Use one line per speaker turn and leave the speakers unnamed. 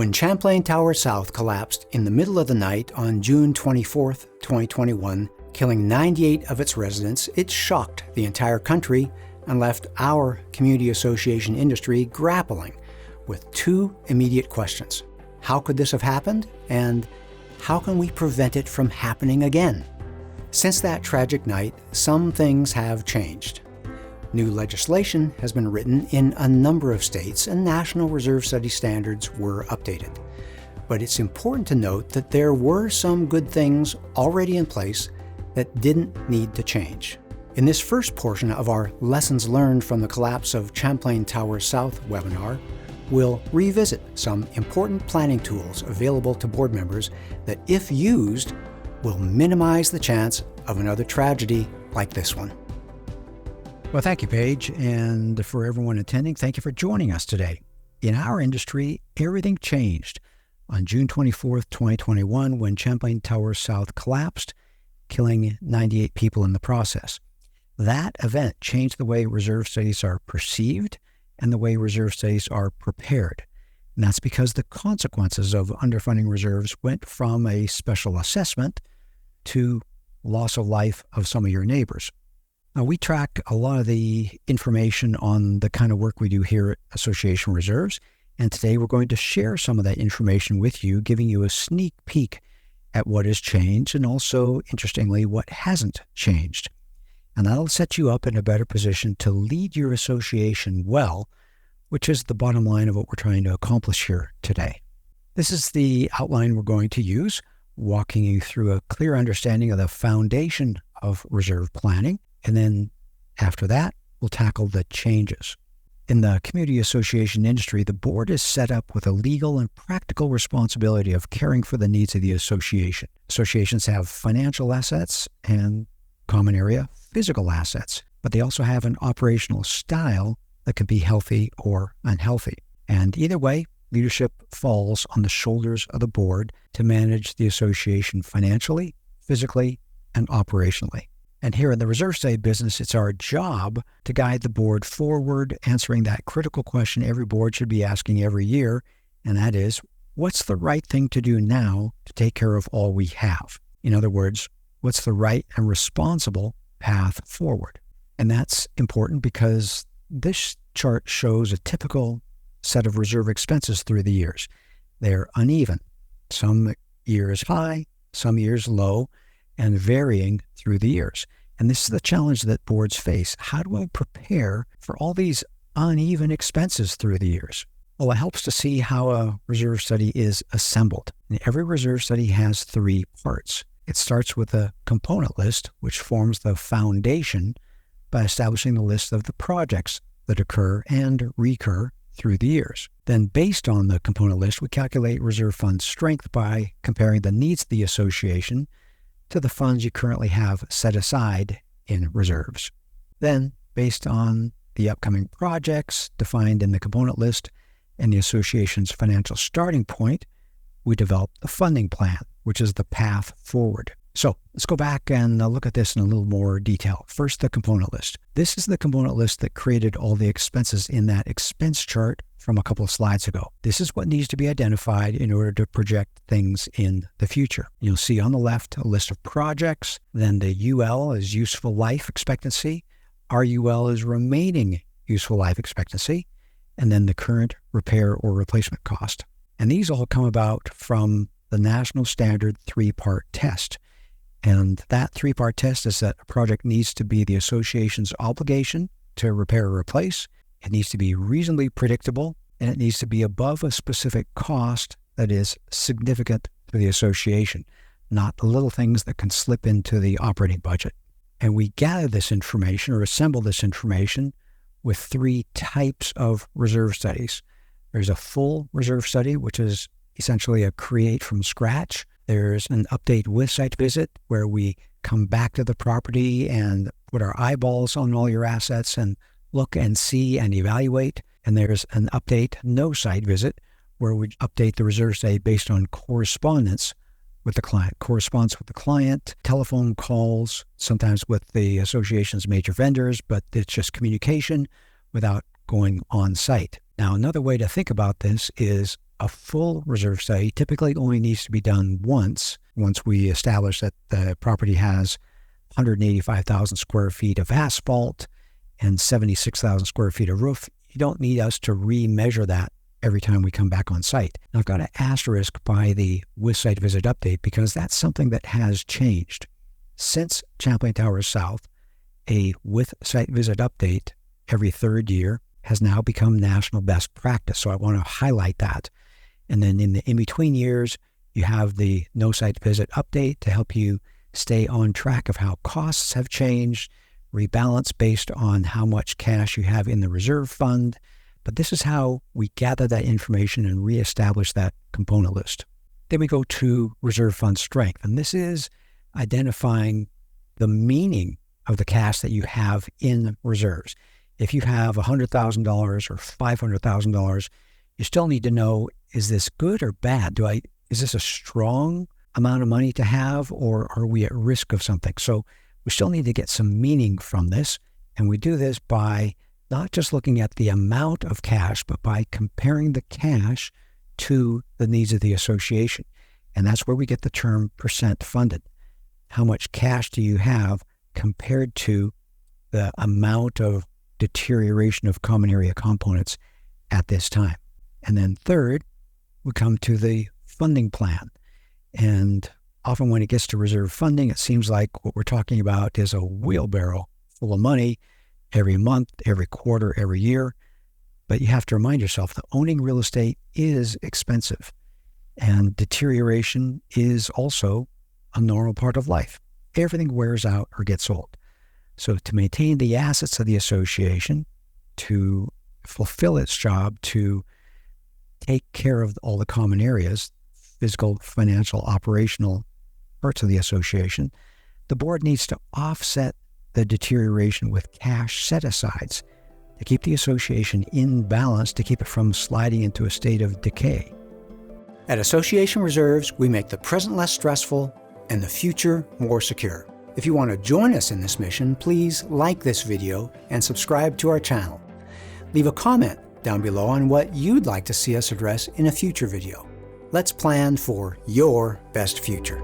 When Champlain Tower South collapsed in the middle of the night on June 24, 2021, killing 98 of its residents, it shocked the entire country and left our community association industry grappling with two immediate questions. How could this have happened? And how can we prevent it from happening again? Since that tragic night, some things have changed. New legislation has been written in a number of states, and National Reserve Studies standards were updated. But it's important to note that there were some good things already in place that didn't need to change. In this first portion of our Lessons Learned from the Collapse of Champlain Tower South webinar, we'll revisit some important planning tools available to board members that, if used, will minimize the chance of another tragedy like this one.
Well, thank you, Paige, and for everyone attending, thank you for joining us today. In our industry, everything changed on June 24th, 2021, when Champlain Tower South collapsed, killing 98 people in the process. That event changed the way reserve studies are perceived and the way reserve studies are prepared. And that's because the consequences of underfunding reserves went from a special assessment to loss of life of some of your neighbors. Now, we track a lot of the information on the kind of work we do here at Association Reserves, and today we're going to share some of that information with you, giving you a sneak peek at what has changed and also, interestingly, what hasn't changed. And that'll set you up in a better position to lead your association well, which is the bottom line of what we're trying to accomplish here today. This is the outline we're going to use, walking you through a clear understanding of the foundation of reserve planning. And then after that, we'll tackle the changes. In the community association industry, the board is set up with a legal and practical responsibility of caring for the needs of the association. Associations have financial assets and common area physical assets, but they also have an operational style that can be healthy or unhealthy. And either way, leadership falls on the shoulders of the board to manage the association financially, physically, and operationally. And here in the reserve study business, it's our job to guide the board forward, answering that critical question every board should be asking every year, and that is, what's the right thing to do now to take care of all we have? In other words, what's the right and responsible path forward? And that's important because this chart shows a typical set of reserve expenses through the years. They're uneven. Some years high, some years low, and varying through the years. And this is the challenge that boards face. How do I prepare for all these uneven expenses through the years? Well, it helps to see how a reserve study is assembled. And every reserve study has three parts. It starts with a component list, which forms the foundation by establishing the list of the projects that occur and recur through the years. Then, based on the component list, we calculate reserve fund strength by comparing the needs of the association to the funds you currently have set aside in reserves. Then, based on the upcoming projects defined in the component list and the association's financial starting point, we develop the funding plan, which is the path forward. So let's go back and look at this in a little more detail. First, the component list. This is the component list that created all the expenses in that expense chart from a couple of slides ago. This is what needs to be identified in order to project things in the future. You'll see on the left a list of projects, then the UL is useful life expectancy, RUL is remaining useful life expectancy, and then the current repair or replacement cost. And these all come about from the national standard three-part test. And that three-part test is that a project needs to be the association's obligation to repair or replace. It needs to be reasonably predictable, and it needs to be above a specific cost that is significant to the association, not the little things that can slip into the operating budget. And we gather this information or assemble this information with three types of reserve studies. There's a full reserve study, which is essentially a create from scratch. There's an update with site visit where we come back to the property and put our eyeballs on all your assets and look and see and evaluate. And there's an update no site visit where we update the reserve study based on correspondence with the client. Corresponds with the client, telephone calls, sometimes with the association's major vendors, but it's just communication without going on site. Now, another way to think about this is a full reserve study typically only needs to be done once we establish that the property has 185,000 square feet of asphalt and 76,000 square feet of roof. You don't need us to remeasure that every time we come back on site. Now, I've got an asterisk by the with site visit update because that's something that has changed. Since Champlain Tower South, a with site visit update every third year has now become national best practice. So I want to highlight that. And then in the in-between years, you have the no site visit update to help you stay on track of how costs have changed, rebalance based on how much cash you have in the reserve fund. But this is how we gather that information and reestablish that component list. Then we go to reserve fund strength. And this is identifying the meaning of the cash that you have in reserves. If you have $100,000 or $500,000, you still need to know, is this good or bad? Is this a strong amount of money to have, or are we at risk of something? So we still need to get some meaning from this. And we do this by not just looking at the amount of cash, but by comparing the cash to the needs of the association. And that's where we get the term percent funded. How much cash do you have compared to the amount of deterioration of common area components at this time? And then third, we come to the funding plan. And often when it gets to reserve funding, it seems like what we're talking about is a wheelbarrow full of money every month, every quarter, every year. But you have to remind yourself that owning real estate is expensive, and deterioration is also a normal part of life. Everything wears out or gets old. So to maintain the assets of the association, to fulfill its job, to take care of all the common areas, physical, financial, operational parts of the association, the board needs to offset the deterioration with cash set-asides to keep the association in balance, to keep it from sliding into a state of decay.
At Association Reserves, we make the present less stressful and the future more secure. If you want to join us in this mission, please like this video and subscribe to our channel. Leave a comment down below on what you'd like to see us address in a future video. Let's plan for your best future.